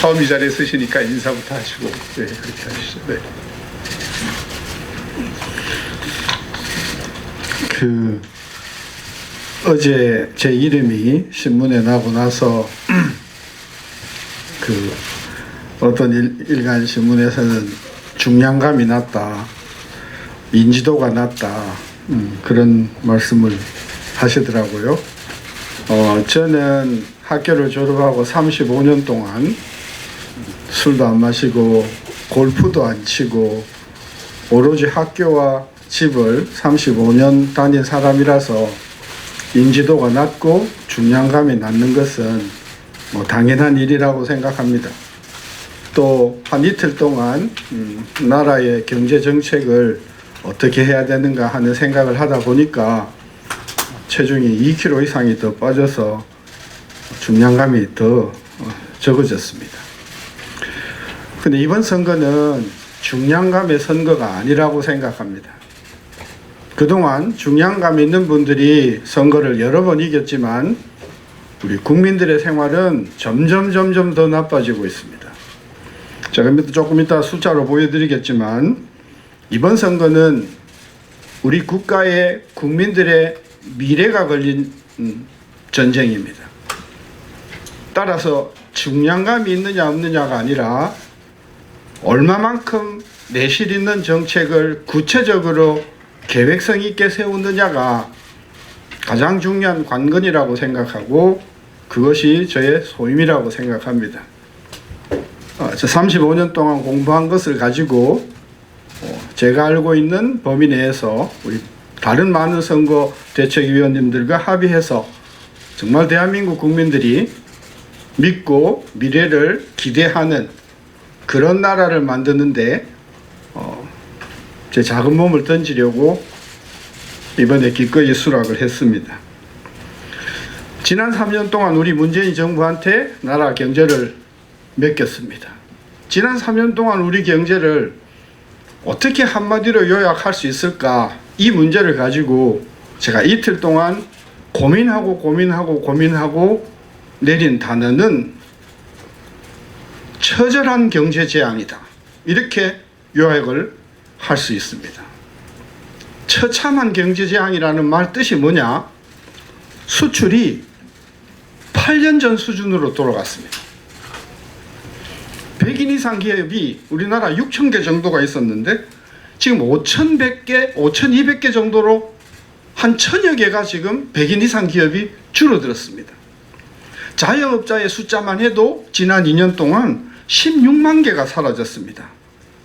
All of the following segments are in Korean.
처음 이 자리에 서시니까 인사부터 하시고, 네, 그렇게 하시죠. 네. 어제 제 이름이 신문에 나고 나서 어떤 일간 신문에서는 중량감이 낮다, 인지도가 낮다, 그런 말씀을 하시더라고요. 저는 학교를 졸업하고 35년 동안 술도 안 마시고 골프도 안 치고 오로지 학교와 집을 35년 다닌 사람이라서 인지도가 낮고 중량감이 낮는 것은 당연한 일이라고 생각합니다. 또 한 이틀 동안 나라의 경제 정책을 어떻게 해야 되는가 하는 생각을 하다 보니까 체중이 2kg 이상이 더 빠져서 중량감이 더 적어졌습니다. 근데 이번 선거는 중량감의 선거가 아니라고 생각합니다. 그동안 중량감 있는 분들이 선거를 여러 번 이겼지만 우리 국민들의 생활은 점점 더 나빠지고 있습니다. 제가 조금 이따 숫자로 보여드리겠지만 이번 선거는 우리 국가의 국민들의 미래가 걸린 전쟁입니다. 따라서 중량감이 있느냐 없느냐가 아니라 얼마만큼 내실 있는 정책을 구체적으로 계획성 있게 세우느냐가 가장 중요한 관건이라고 생각하고 그것이 저의 소임이라고 생각합니다. 저 35년 동안 공부한 것을 가지고 제가 알고 있는 범위 내에서 우리 다른 많은 선거 대책위원님들과 합의해서 정말 대한민국 국민들이 믿고 미래를 기대하는 그런 나라를 만드는데 제 작은 몸을 던지려고 이번에 기꺼이 수락을 했습니다. 지난 3년 동안 우리 문재인 정부한테 나라 경제를 맡겼습니다. 지난 3년 동안 우리 경제를 어떻게 한마디로 요약할 수 있을까? 이 문제를 가지고 제가 이틀 동안 고민하고 내린 단어는 처절한 경제 재앙이다. 이렇게 요약을 할 수 있습니다. 처참한 경제 재앙이라는 말 뜻이 뭐냐? 수출이 8년 전 수준으로 돌아갔습니다. 100인 이상 기업이 우리나라 6,000개 정도가 있었는데 지금 5,200개 정도로 한 1,000여 개가 지금 100인 이상 기업이 줄어들었습니다. 자영업자의 숫자만 해도 지난 2년 동안 16만 개가 사라졌습니다.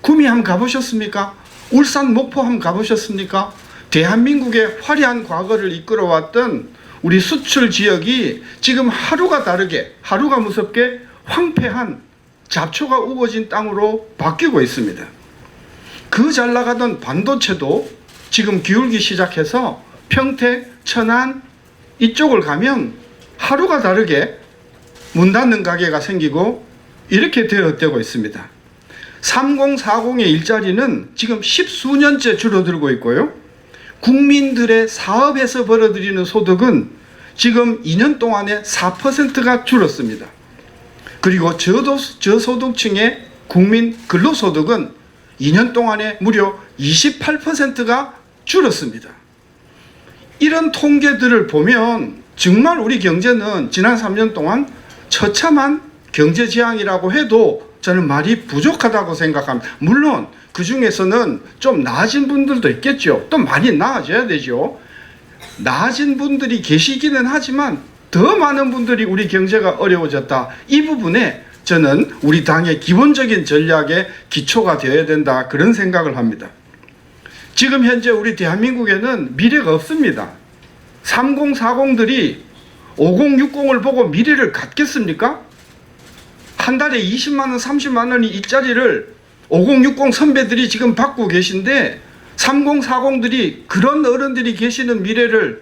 구미 한번 가보셨습니까? 울산 목포 한번 가보셨습니까? 대한민국의 화려한 과거를 이끌어왔던 우리 수출 지역이 지금 하루가 다르게, 하루가 무섭게 황폐한 잡초가 우거진 땅으로 바뀌고 있습니다. 그 잘 나가던 반도체도 지금 기울기 시작해서 평택, 천안 이쪽을 가면 하루가 다르게 문 닫는 가게가 생기고 이렇게 되어되고 있습니다. 3040의 일자리는 지금 10수년째 줄어들고 있고요. 국민들의 사업에서 벌어들이는 소득은 지금 2년 동안에 4%가 줄었습니다. 그리고 저소득층의 국민 근로소득은 2년 동안에 무려 28%가 줄었습니다. 이런 통계들을 보면 정말 우리 경제는 지난 3년 동안 처참한 경제 재앙이라고 해도 저는 말이 부족하다고 생각합니다. 물론 그 중에서는 좀 나아진 분들도 있겠죠. 또 많이 나아져야 되죠. 나아진 분들이 계시기는 하지만 더 많은 분들이 우리 경제가 어려워졌다. 이 부분에 저는 우리 당의 기본적인 전략의 기초가 되어야 된다. 그런 생각을 합니다. 지금 현재 우리 대한민국에는 미래가 없습니다. 3040들이 5060을 보고 미래를 갖겠습니까? 한 달에 20만원, 30만원이 일자리를 5060 선배들이 지금 받고 계신데 3040들이 그런 어른들이 계시는 미래를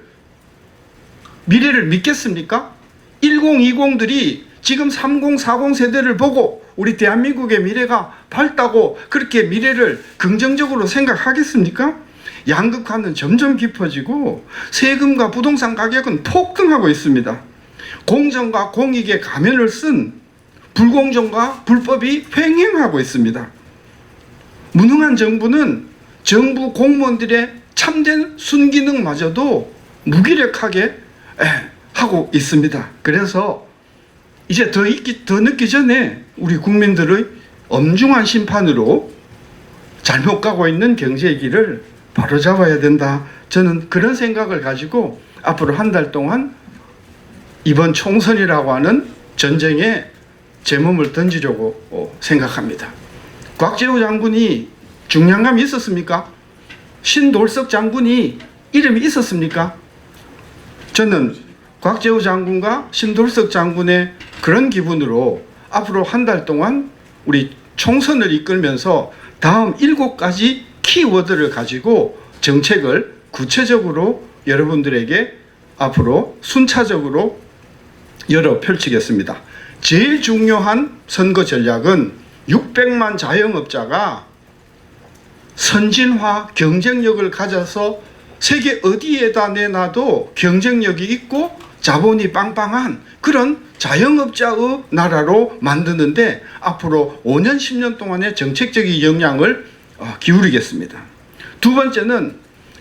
믿겠습니까? 1020들이 지금 3040 세대를 보고 우리 대한민국의 미래가 밝다고 그렇게 미래를 긍정적으로 생각하겠습니까? 양극화는 점점 깊어지고 세금과 부동산 가격은 폭등하고 있습니다. 공정과 공익의 가면을 쓴 불공정과 불법이 횡행하고 있습니다. 무능한 정부는 정부 공무원들의 참된 순기능마저도 무기력하게 하고 있습니다. 그래서 이제 더 늦기 전에 우리 국민들의 엄중한 심판으로 잘못 가고 있는 경제의 길을 바로잡아야 된다. 저는 그런 생각을 가지고 앞으로 한 달 동안 이번 총선이라고 하는 전쟁에 제 몸을 던지려고 생각합니다. 곽재우 장군이 중량감이 있었습니까? 신돌석 장군이 이름이 있었습니까? 저는 곽재우 장군과 신돌석 장군의 그런 기분으로 앞으로 한 달 동안 우리 총선을 이끌면서 다음 7가지 키워드를 가지고 정책을 구체적으로 여러분들에게 앞으로 순차적으로 열어 펼치겠습니다. 제일 중요한 선거 전략은 600만 자영업자가 선진화 경쟁력을 가져서 세계 어디에다 내놔도 경쟁력이 있고 자본이 빵빵한 그런 자영업자의 나라로 만드는데 앞으로 5년 10년 동안의 정책적인 역량을 기울이겠습니다. 두 번째는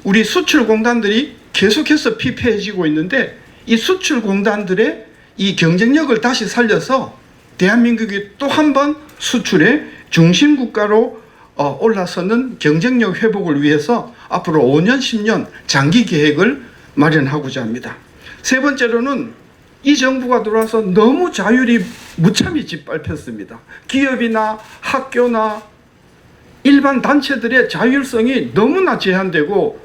우리 수출공단들이 계속해서 피폐해지고 있는데 이 수출공단들의 이 경쟁력을 다시 살려서 대한민국이 또 한 번 수출의 중심국가로 올라서는 경쟁력 회복을 위해서 앞으로 5년 10년 장기 계획을 마련하고자 합니다. 세 번째로는 이 정부가 들어와서 너무 자율이 무참히 짓밟혔습니다. 기업이나 학교나 일반 단체들의 자율성이 너무나 제한되고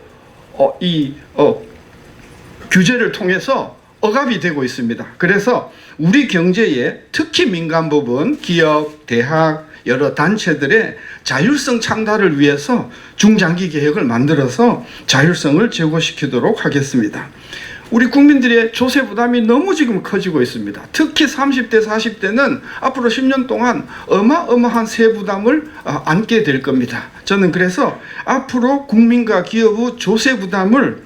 규제를 통해서 억압이 되고 있습니다. 그래서 우리 경제의 특히 민간 부분, 기업, 대학, 여러 단체들의 자율성 창달을 위해서 중장기 계획을 만들어서 자율성을 제고시키도록 하겠습니다. 우리 국민들의 조세 부담이 너무 지금 커지고 있습니다. 특히 30대, 40대는 앞으로 10년 동안 어마어마한 세 부담을 안게 될 겁니다. 저는 그래서 앞으로 국민과 기업의 조세 부담을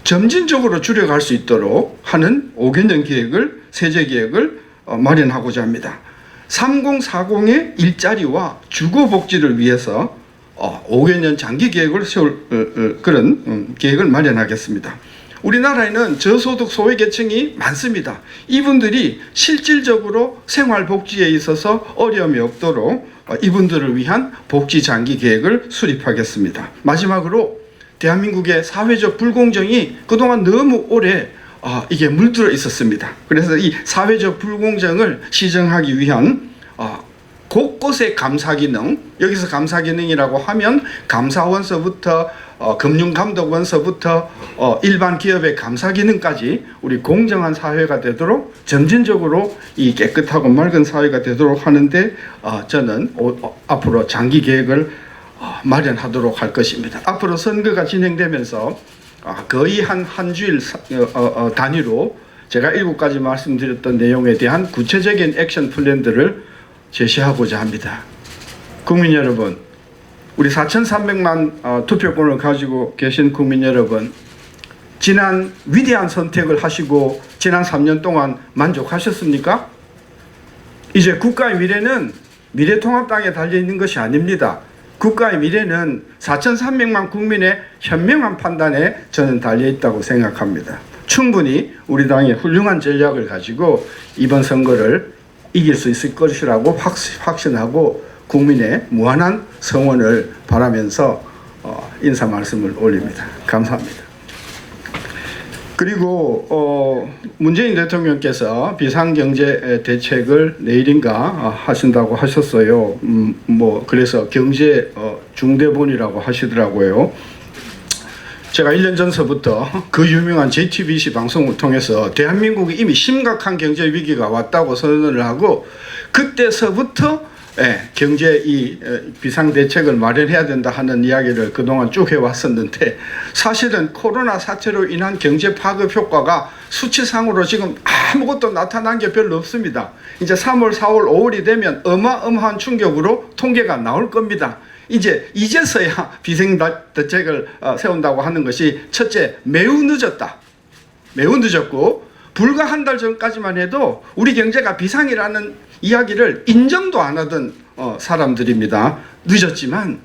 점진적으로 줄여갈 수 있도록 하는 5개년 계획을, 세제 계획을 마련하고자 합니다. 3040의 일자리와 주거복지를 위해서 5개년 장기 계획을 세울 그런 계획을 마련하겠습니다. 우리나라에는 저소득 소외계층이 많습니다. 이분들이 실질적으로 생활복지에 있어서 어려움이 없도록 이분들을 위한 복지 장기 계획을 수립하겠습니다. 마지막으로 대한민국의 사회적 불공정이 그동안 너무 오래 이게 물들어 있었습니다. 그래서 이 사회적 불공정을 시정하기 위한 곳곳의 감사 기능, 여기서 감사 기능이라고 하면 감사원서부터 금융감독원서부터 일반 기업의 감사 기능까지 우리 공정한 사회가 되도록 점진적으로 이 깨끗하고 맑은 사회가 되도록 하는데 저는 앞으로 장기 계획을 마련하도록 할 것입니다. 앞으로 선거가 진행되면서 거의 한 주일 단위로 제가 7가지 말씀드렸던 내용에 대한 구체적인 액션 플랜들을 제시하고자 합니다. 국민 여러분, 우리 4,300만 투표권을 가지고 계신 국민 여러분, 지난 위대한 선택을 하시고 지난 3년 동안 만족하셨습니까? 이제 국가의 미래는 미래통합당에 달려있는 것이 아닙니다. 국가의 미래는 4,300만 국민의 현명한 판단에 저는 달려있다고 생각합니다. 충분히 우리 당의 훌륭한 전략을 가지고 이번 선거를 이길 수 있을 것이라고 확신하고 국민의 무한한 성원을 바라면서 인사 말씀을 올립니다. 감사합니다. 그리고 문재인 대통령께서 비상경제 대책을 내일인가 하신다고 하셨어요. 그래서 경제 중대본이라고 하시더라고요. 제가 1년 전서부터 그 유명한 JTBC 방송을 통해서 대한민국이 이미 심각한 경제 위기가 왔다고 선언을 하고 그때서부터 경제 비상대책을 마련해야 된다 하는 이야기를 그동안 쭉 해왔었는데 사실은 코로나 사태로 인한 경제 파급 효과가 수치상으로 지금 아무것도 나타난 게 별로 없습니다. 이제 3월, 4월, 5월이 되면 어마어마한 충격으로 통계가 나올 겁니다. 이제서야 비상대책을 세운다고 하는 것이 첫째, 매우 늦었다. 매우 늦었고 불과 한 달 전까지만 해도 우리 경제가 비상이라는 이야기를 인정도 안 하던 사람들입니다. 늦었지만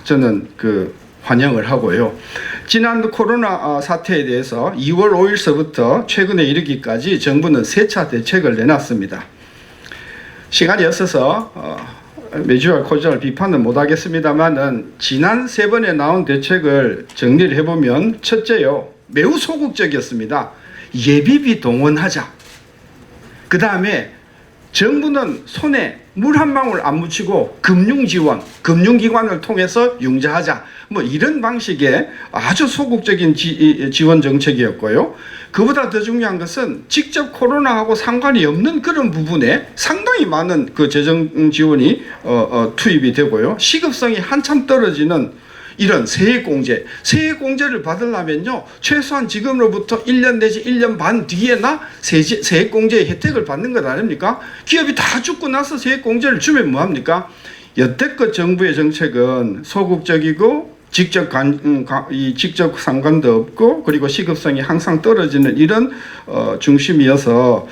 저는 환영을 하고요. 지난 코로나 사태에 대해서 2월 5일서부터 최근에 이르기까지 정부는 3차 대책을 내놨습니다. 시간이 없어서 매주와 코지를 비판은 못하겠습니다만은 지난 3번에 나온 대책을 정리를 해보면 첫째요, 매우 소극적이었습니다. 예비비 동원하자. 그 다음에 정부는 손에 물 한 방울 안 묻히고 금융 지원, 금융기관을 통해서 융자하자. 뭐 이런 방식의 아주 소극적인 지원 정책이었고요. 그보다 더 중요한 것은 직접 코로나하고 상관이 없는 그런 부분에 상당히 많은 재정 지원이 투입이 되고요. 시급성이 한참 떨어지는 이런 세액공제를 받으려면요, 최소한 지금으로부터 1년 내지 1년 반 뒤에나 세액공제의 혜택을 받는 것 아닙니까? 기업이 다 죽고 나서 세액공제를 주면 뭐합니까? 여태껏 정부의 정책은 소극적이고 직접 상관도 없고 그리고 시급성이 항상 떨어지는 이런 중심이어서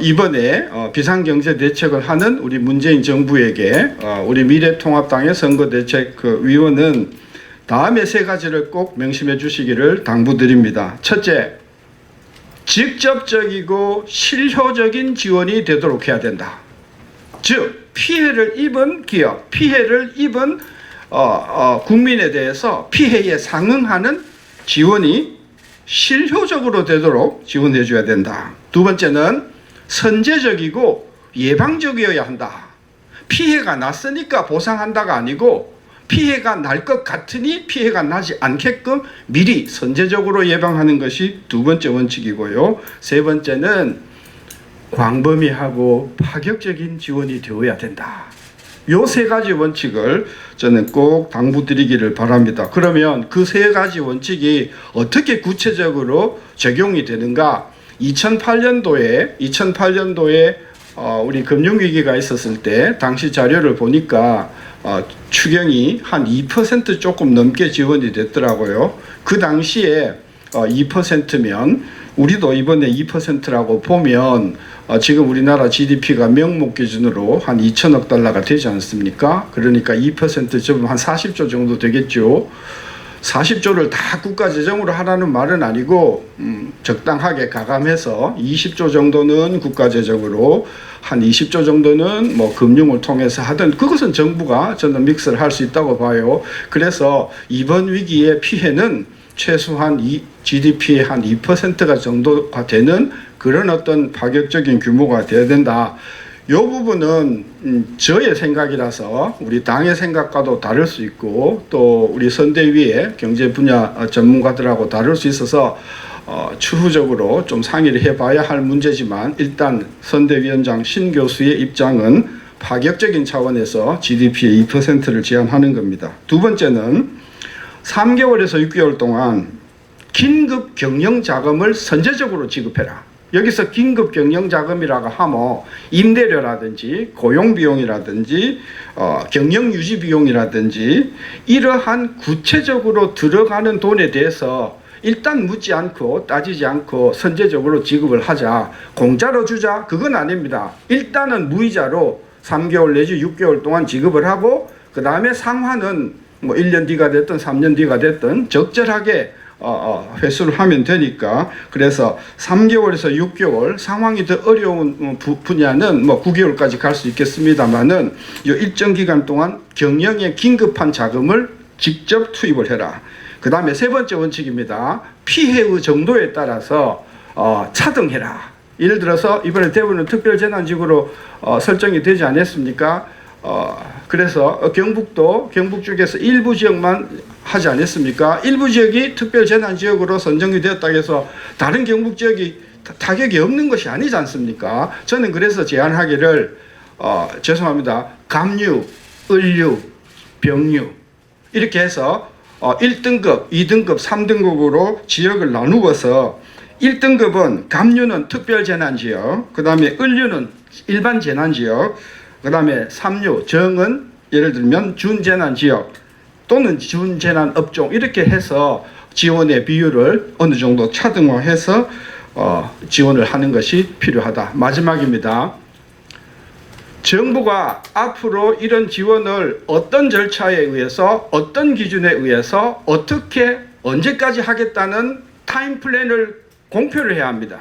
이번에 비상경제 대책을 하는 우리 문재인 정부에게 우리 미래통합당의 선거대책위원은 다음에 3가지를 꼭 명심해 주시기를 당부드립니다. 첫째, 직접적이고 실효적인 지원이 되도록 해야 된다. 즉 피해를 입은 기업, 피해를 입은 국민에 대해서 피해에 상응하는 지원이 실효적으로 되도록 지원해 줘야 된다. 두 번째는 선제적이고 예방적이어야 한다. 피해가 났으니까 보상한다가 아니고 피해가 날 것 같으니 피해가 나지 않게끔 미리 선제적으로 예방하는 것이 두 번째 원칙이고요. 세 번째는 광범위하고 파격적인 지원이 되어야 된다. 요 3가지 원칙을 저는 꼭 당부드리기를 바랍니다. 그러면 그 3가지 원칙이 어떻게 구체적으로 적용이 되는가? 2008년도에 우리 금융위기가 있었을 때 당시 자료를 보니까 추경이 한 2% 조금 넘게 지원이 됐더라고요. 그 당시에 2%면 우리도 이번에 2%라고 보면 지금 우리나라 GDP가 명목 기준으로 한 2천억 달러가 되지 않습니까? 그러니까 2%쯤 한 40조 정도 되겠죠. 40조를 다 국가 재정으로 하라는 말은 아니고 적당하게 가감해서 20조 정도는 국가 재정으로 한 20조 정도는 뭐 금융을 통해서 하든 그것은 정부가 저는 믹스를 할 수 있다고 봐요. 그래서 이번 위기의 피해는 최소한 GDP의 한 2%가 정도가 되는 그런 어떤 파격적인 규모가 되어야 된다. 이 부분은 저의 생각이라서 우리 당의 생각과도 다를 수 있고 또 우리 선대위의 경제 분야 전문가들하고 다를 수 있어서 추후적으로 좀 상의를 해봐야 할 문제지만 일단 선대위원장 신 교수의 입장은 파격적인 차원에서 GDP의 2%를 제한하는 겁니다. 두 번째는 3개월에서 6개월 동안 긴급 경영 자금을 선제적으로 지급해라. 여기서 긴급 경영 자금이라고 하면 임대료라든지 고용 비용이라든지 경영 유지 비용이라든지 이러한 구체적으로 들어가는 돈에 대해서 일단 묻지 않고 따지지 않고 선제적으로 지급을 하자. 공짜로 주자. 그건 아닙니다. 일단은 무이자로 3개월 내지 6개월 동안 지급을 하고 그 다음에 상환은 뭐 1년 뒤가 됐든 3년 뒤가 됐든 적절하게 회수를 하면 되니까 그래서 3개월에서 6개월 상황이 더 어려운 분야는 뭐 9개월까지 갈 수 있겠습니다만은 이 일정 기간 동안 경영에 긴급한 자금을 직접 투입을 해라. 그 다음에 세 번째 원칙입니다. 피해의 정도에 따라서 차등해라. 예를 들어서 이번에 대구는 특별재난지구로 설정이 되지 않았습니까? 그래서 경북도 경북 쪽에서 일부 지역만 하지 않았습니까? 일부 지역이 특별재난지역으로 선정이 되었다고 해서 다른 경북 지역이 타격이 없는 것이 아니지 않습니까? 저는 그래서 제안하기를 죄송합니다. 감류, 을류, 병류 이렇게 해서 1등급, 2등급, 3등급으로 지역을 나누어서 1등급은 감류는 특별재난지역, 그 다음에 을류는 일반재난지역, 그 다음에 3류, 정은 예를 들면 준재난지역 또는 준재난업종 이렇게 해서 지원의 비율을 어느 정도 차등화해서 지원을 하는 것이 필요하다. 마지막입니다. 정부가 앞으로 이런 지원을 어떤 절차에 의해서 어떤 기준에 의해서 어떻게 언제까지 하겠다는 타임 플랜을 공표를 해야 합니다.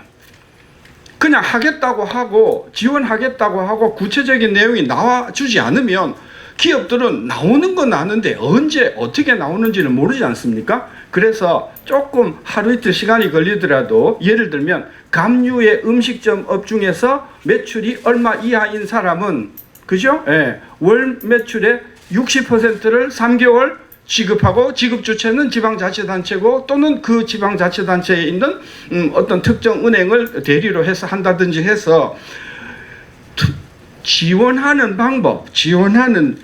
그냥 하겠다고 하고 지원하겠다고 하고 구체적인 내용이 나와주지 않으면 기업들은 나오는 건 아는데 언제 어떻게 나오는지는 모르지 않습니까? 그래서 조금 하루 이틀 시간이 걸리더라도 예를 들면 감유의 음식점 업 중에서 매출이 얼마 이하인 사람은 그죠? 예, 월 매출의 60%를 3개월 지급하고 지급 주체는 지방자치단체고 또는 그 지방자치단체에 있는 어떤 특정 은행을 대리로 해서 한다든지 해서 지원하는 방법, 지원하는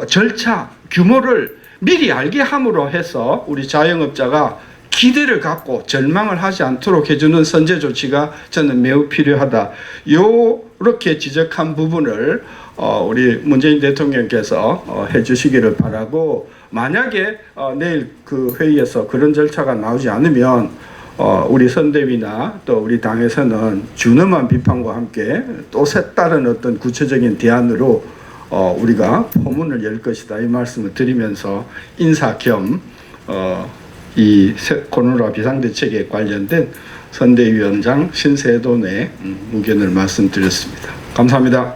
절차, 규모를 미리 알게 함으로 해서 우리 자영업자가 기대를 갖고 절망을 하지 않도록 해주는 선제 조치가 저는 매우 필요하다. 요렇게 지적한 부분을 우리 문재인 대통령께서 해주시기를 바라고, 만약에 내일 그 회의에서 그런 절차가 나오지 않으면 우리 선대위나 또 우리 당에서는 준엄한 비판과 함께 또 색다른 어떤 구체적인 대안으로 우리가 포문을 열 것이다, 이 말씀을 드리면서 인사 겸 이 코로나 비상대책에 관련된 선대위원장 신세돈의 의견을 말씀드렸습니다. 감사합니다.